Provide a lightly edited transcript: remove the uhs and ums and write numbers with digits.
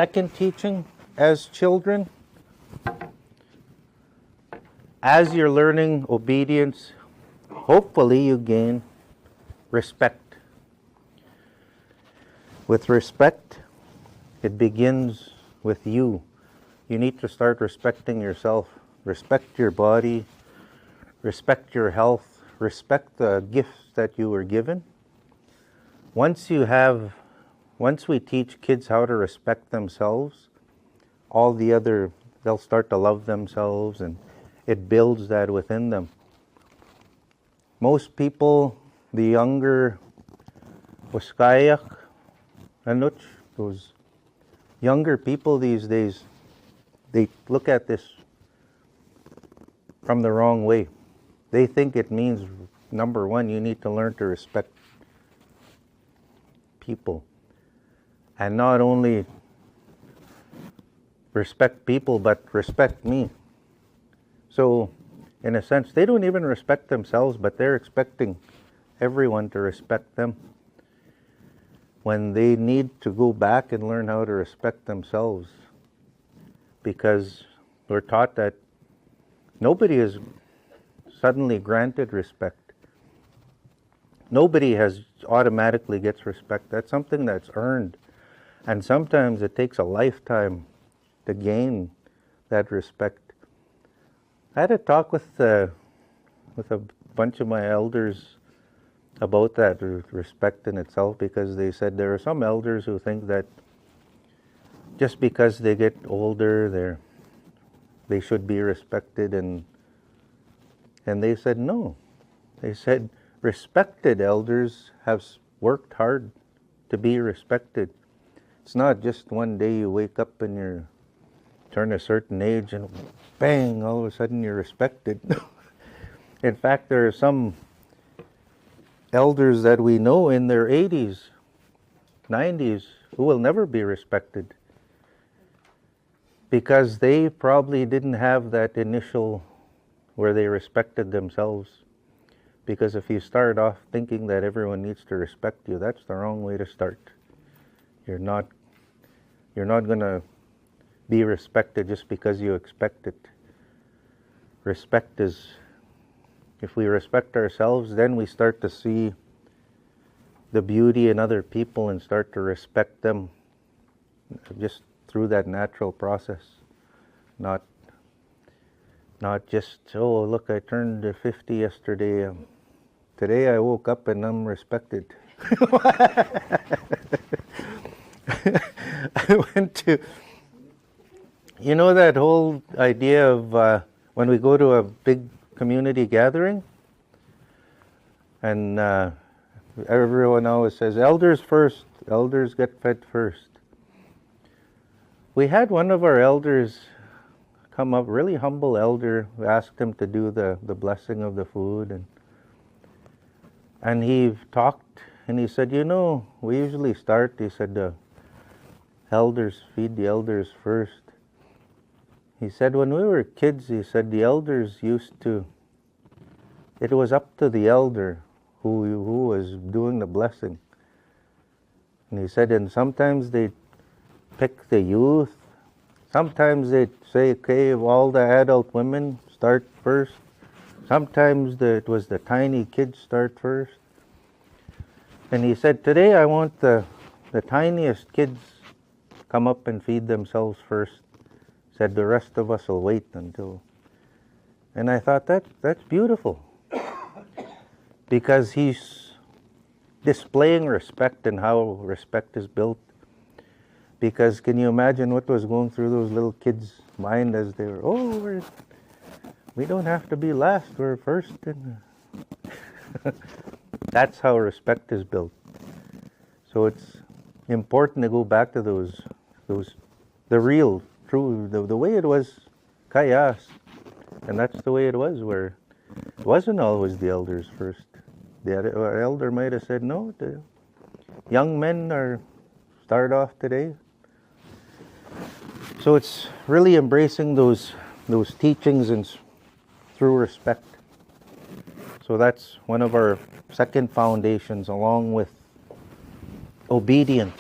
second teaching as children. As you're learning obedience, hopefully you gain respect. With respect, it begins with you. You need to start respecting yourself. Respect your body. Respect your health. Respect the gifts that you were given. Once we teach kids how to respect themselves, they'll start to love themselves, and it builds that within them. Most people, the younger Waskayak, Anuch, those younger people these days, they look at this from the wrong way. They think it means, number one, you need to learn to respect people. And not only respect people, but respect me. So, in a sense, they don't even respect themselves, but they're expecting everyone to respect them, when they need to go back and learn how to respect themselves. Because we're taught that nobody is suddenly granted respect. Nobody automatically gets respect. That's something that's earned. And sometimes it takes a lifetime to gain that respect. I had a talk with a bunch of my elders about that respect in itself, because they said there are some elders who think that just because they get older, they should be respected, and they said no. They said respected elders have worked hard to be respected. It's not just one day you wake up and you turn a certain age and bang, all of a sudden you're respected. In fact, there are some elders that we know in their 80s, 90s, who will never be respected, because they probably didn't have that initial where they respected themselves. Because if you start off thinking that everyone needs to respect you, that's the wrong way to start. You're not going to be respected just because you expect it. Respect is, if we respect ourselves, then we start to see the beauty in other people and start to respect them just through that natural process. Not just, oh, look, I turned 50 yesterday. Today I woke up and I'm respected. I went to, you know, that whole idea of when we go to a big community gathering, and everyone always says, elders first, elders get fed first. We had one of our elders come up, really humble elder. We asked him to do the blessing of the food, and he talked, and he said, you know, we usually start, he said, the elders, feed the elders first. He said, when we were kids, he said, the elders used to, it was up to the elder who was doing the blessing. And he said, and sometimes they'd pick the youth. Sometimes they'd say, okay, all the adult women start first. Sometimes it was the tiny kids start first. And he said, today I want the tiniest kids come up and feed themselves first. Said the rest of us will wait until. And I thought that's beautiful, because he's displaying respect and how respect is built. Because can you imagine what was going through those little kids' mind as they were, oh, we don't have to be last, we're first. That's how respect is built. So it's important to go back to the real, true, the way it was kayas. And that's the way it was, where it wasn't always the elders first. The elder might have said, no, the young men start off today. So it's really embracing those teachings and through respect. So that's one of our second foundations, along with obedience.